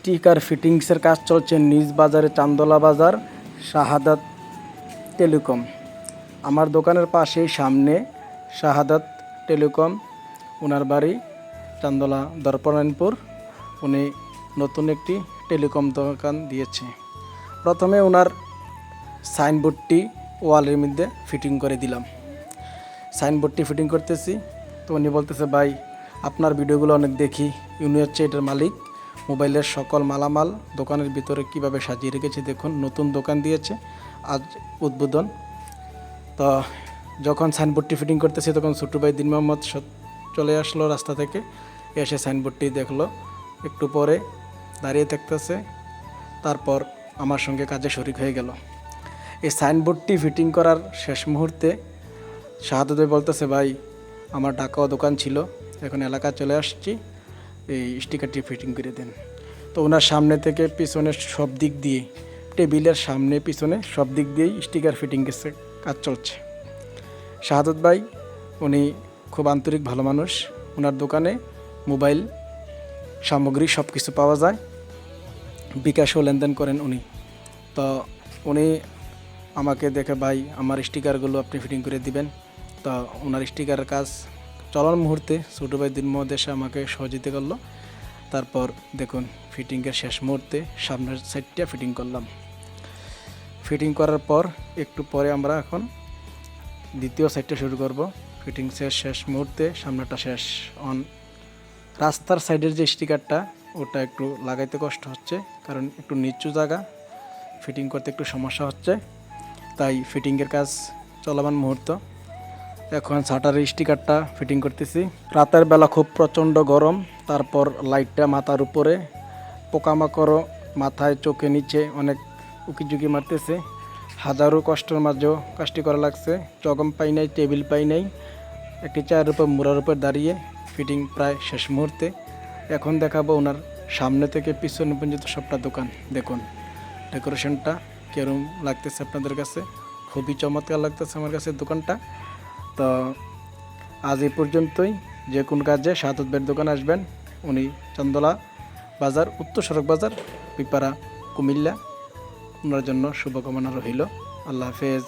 Sticker ফিটিংসের কাজ চলছে নিজ বাজারে, চান্দলা বাজার, শাহাদাত টেলিকম। আমার দোকানের পাশেই সামনে শাহাদাত টেলিকম, ওনার বাড়ি চান্দলা দর্পনায়নপুর। উনি নতুন একটি টেলিকম দোকান দিয়েছে। প্রথমে ওনার সাইনবোর্ডটি ওয়ালের মধ্যে ফিটিং করে দিলাম। সাইনবোর্ডটি ফিটিং করতেছি, তো উনি বলতেছে, ভাই আপনার ভিডিওগুলো অনেক দেখি, উনি হচ্ছে এটার মালিক। মোবাইলের সকল মালামাল দোকানের ভিতরে কিভাবে সাজিয়ে রেখেছে দেখুন। নতুন দোকান দিয়েছে, আজ উদ্বোধন। তো যখন সাইনবোর্ডটি ফিটিং করতেছি তখন ছোট্টু ভাই দিন মোহাম্মদ চলে আসলো রাস্তা থেকে, এসে সাইনবোর্ডটি দেখলো, একটু পরে দাঁড়িয়ে থাকতেছে, তারপর আমার সঙ্গে কাজে শরিক হয়ে গেল। এই সাইনবোর্ডটি ফিটিং করার শেষ মুহূর্তে শাহাদাত ভাই বলতেছে, ভাই আমার ঢাকাও দোকান ছিল, এখন এলাকা চলে আসছি, এই স্টিকারটি ফিটিং করে দেন। তো ওনার সামনে থেকে পিছনে সব দিক দিয়ে, টেবিলের সামনে পিছনে সব দিক দিয়েই স্টিকার ফিটিংয়ের কাজ চলছে। শাহাদাত ভাই উনি খুব আন্তরিক ভালো মানুষ। ওনার দোকানে মোবাইল সামগ্রী সব কিছু পাওয়া যায়, বিকাশও লেনদেন করেন উনি। তো উনি আমাকে দেখে, ভাই আমার স্টিকারগুলো আপনি ফিটিং করে দিবেন। তো ওনার স্টিকারের কাজ চলার মুহূর্তে ছোটো ভাই দিন মোহাম্মদ এসে আমাকে সহযোগিতা করলো। তারপর দেখুন ফিটিংয়ের শেষ মুহূর্তে সামনের সাইডটা ফিটিং করলাম। ফিটিং করার পর একটু পরে আমরা এখন দ্বিতীয় সাইডটা শুরু করব। ফিটিংসের শেষ মুহূর্তে সামনেটা শেষ অন। রাস্তার সাইডের যে স্টিকারটা ওটা একটু লাগাইতে কষ্ট হচ্ছে, কারণ একটু নিচু জায়গা, ফিটিং করতে একটু সমস্যা হচ্ছে, তাই ফিটিংয়ের কাজ চলমান মুহূর্ত। এখন শাটারের স্টিকারটা ফিটিং করতেছি। রাতের বেলা খুব প্রচণ্ড গরম, তারপর লাইটটা মাথার উপরে, পোকামাকড় মাথায় চোখে নিচে অনেক উকিঝুঁকি মারতেছে। হাজারো কষ্টের মাঝেও কাজটি করা লাগছে। চগম পাই নাই, টেবিল পাই নাই, একটি চেয়ারের উপর মুড়ার উপর দাঁড়িয়ে ফিটিং প্রায় শেষ মুহূর্তে। এখন দেখাবো ওনার সামনে থেকে পিছনে পর্যন্ত সবটা দোকান। দেখুন ডেকোরেশনটা কেরম লাগতেছে আপনাদের কাছে, খুবই চমৎকার লাগতেছে আমার কাছে দোকানটা। তো আজ এই পর্যন্তই। যে কোন কাজে শাহাদাত ভাইয়ের দোকান আসবেন, উনি চান্দলা বাজার, উত্তর সড়ক বাজার, পিপারা, কুমিল্লা। ওনার জন্য শুভকামনা রইল। আল্লাহ হাফেজ।